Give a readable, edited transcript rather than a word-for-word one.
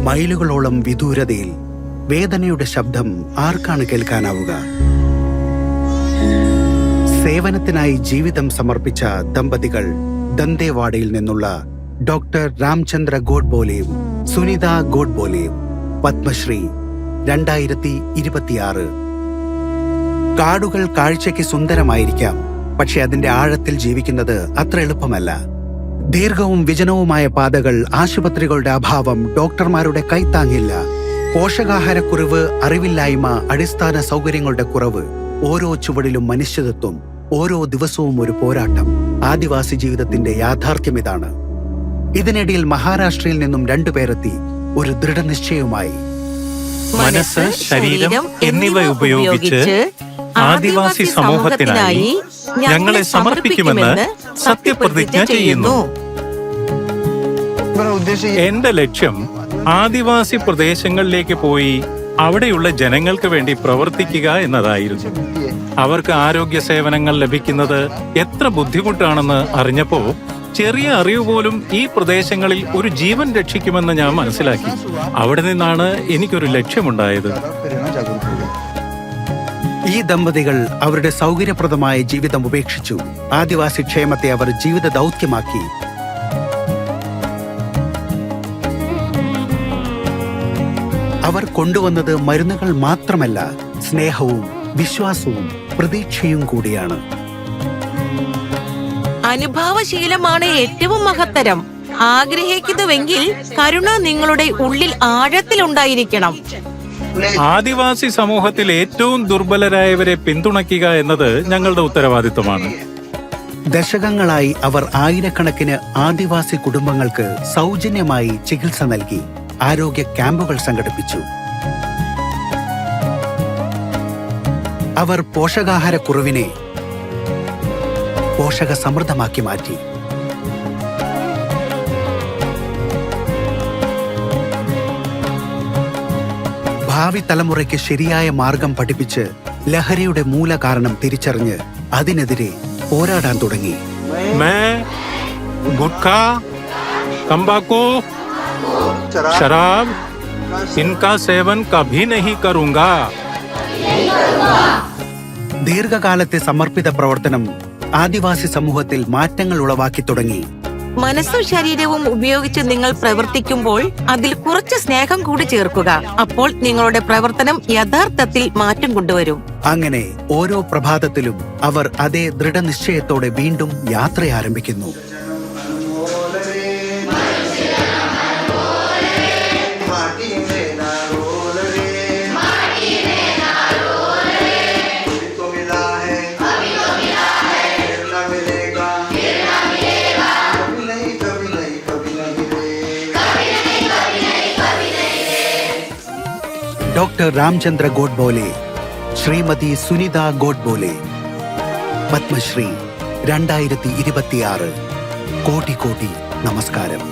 മൈലുകളോളം വിദൂരതയിൽ വേദനയുടെ ശബ്ദം ആർക്കാണ് കേൾക്കാനാവുക? സേവനത്തിനായി ജീവിതം സമർപ്പിച്ച ദമ്പതികൾ ദന്തേവാഡയിൽ നിന്നുള്ള ഡോക്ടർ രാംചന്ദ്ര ഗോഡ്ബോലെയും സുനിത ഗോഡ്ബോലെയും, പത്മശ്രീ 2026. കാടുകൾ കാഴ്ചയ്ക്ക് സുന്ദരമായിരിക്കാം, പക്ഷെ അതിന്റെ ആഴത്തിൽ ജീവിക്കുന്നത് അത്ര എളുപ്പമല്ല. ദീർഘവും വിജനവുമായ പാതകൾ, ആശുപത്രികളുടെ അഭാവം, ഡോക്ടർമാരുടെ കൈത്താങ്ങില്ല, പോഷകാഹാരക്കുറവ്, അറിവില്ലായ്മ, അടിസ്ഥാന സൗകര്യങ്ങളുടെ കുറവ്. ഓരോ ചുവടിലും മനുഷ്യത്വം, ഓരോ ദിവസവും ഒരു പോരാട്ടം. ആദിവാസി ജീവിതത്തിന്റെ യാഥാർത്ഥ്യം ഇതാണ്. ഇതിനിടയിൽ മഹാരാഷ്ട്രയിൽ നിന്നും 2 പേരെത്തി ഒരു ദൃഢനിശ്ചയവുമായി. മനസ്സ്, ശരീരം എന്നിവ ഉപയോഗിച്ച് ആദിവാസി സമൂഹത്തിനായി ഞങ്ങളെ സമർപ്പിക്കുമെന്ന് സത്യപ്രതിജ്ഞ ചെയ്യുന്നു. എന്റെ ലക്ഷ്യം ആദിവാസി പ്രദേശങ്ങളിലേക്ക് പോയി അവിടെയുള്ള ജനങ്ങൾക്ക് വേണ്ടി പ്രവർത്തിക്കുക എന്നതായിരുന്നു. അവർക്ക് ആരോഗ്യ സേവനങ്ങൾ ലഭിക്കുന്നത് എത്ര ബുദ്ധിമുട്ടാണെന്ന് അറിഞ്ഞപ്പോ ചെറിയ അറിവ് പോലും ഈ പ്രദേശങ്ങളിൽ ഒരു ജീവൻ രക്ഷിക്കുമെന്ന് ഞാൻ മനസ്സിലാക്കി. അവിടെ നിന്നാണ് എനിക്കൊരു ലക്ഷ്യമുണ്ടായത്. ഈ ദമ്പതികൾ അവരുടെ സൗകര്യപ്രദമായ ജീവിതം ഉപേക്ഷിച്ചു. ആദിവാസി ക്ഷേമത്തെ അവർ ജീവിത ദൗത്യമാക്കി. അവർ കൊണ്ടുവന്നത് മരുന്നുകൾ മാത്രമല്ല, സ്നേഹവും വിശ്വാസവും പ്രതീക്ഷയും കൂടിയാണ്. അനുഭവശീലമാണ് ഏറ്റവും മഹത്തരം. ആഗ്രഹിക്കുന്നുവെങ്കിൽ കരുണ നിങ്ങളുടെ ഉള്ളിൽ ആഴത്തിലുണ്ടായിരിക്കണം. ആദിവാസി സമൂഹത്തിൽ ഏറ്റവും ദുർബലരായവരെ പിന്തുണയ്ക്കുക എന്നത് ഞങ്ങളുടെ ഉത്തരവാദിത്വമാണ്. ദശകങ്ങളായി അവർ ആയിരക്കണക്കിന് ആദിവാസി കുടുംബങ്ങൾക്ക് സൗജന്യമായി ചികിത്സ നൽകി, ആരോഗ്യ ക്യാമ്പുകൾ സംഘടിപ്പിച്ചു. അവർ പോഷകാഹാരക്കുറവിനെ പോഷക സമൃദ്ധമാക്കി മാറ്റി. ഭാവി തലമുറയ്ക്ക് ശരിയായ മാർഗം പഠിപ്പിച്ച് ലഹരിയുടെ മൂലകാരണം തിരിച്ചറിഞ്ഞ് അതിനെതിരെ പോരാടാൻ തുടങ്ങി. ഗുട്ഖാ, തംബാക്കു, ശരാബ് ഇൻകാ സേവൻ കഭി നഹീ കരൂംഗാ. ദീർഘകാലത്തെ സമർപ്പിത പ്രവർത്തനം ആദിവാസി സമൂഹത്തിൽ മാറ്റങ്ങൾ ഉളവാക്കി തുടങ്ങി. മനസ്സും ശരീരവും ഉപയോഗിച്ച് നിങ്ങൾ പ്രവർത്തിക്കുമ്പോൾ അതിൽ കുറച്ച് സ്നേഹം കൂടി ചേർക്കുക. അപ്പോൾ നിങ്ങളുടെ പ്രവർത്തനം യഥാർത്ഥത്തിൽ മാറ്റം കൊണ്ടുവരും. അങ്ങനെ ഓരോ പ്രഭാതത്തിലും അവർ അതേ ദൃഢനിശ്ചയത്തോടെ വീണ്ടും യാത്ര ആരംഭിക്കുന്നു. ഡോക്ടർ രാംചന്ദ്ര ഗോഡ്ബോലെ, ശ്രീമതി സുനിത ഗോഡ്ബോലെ, പത്മശ്രീ 2026. കോടി കോടി നമസ്കാരം.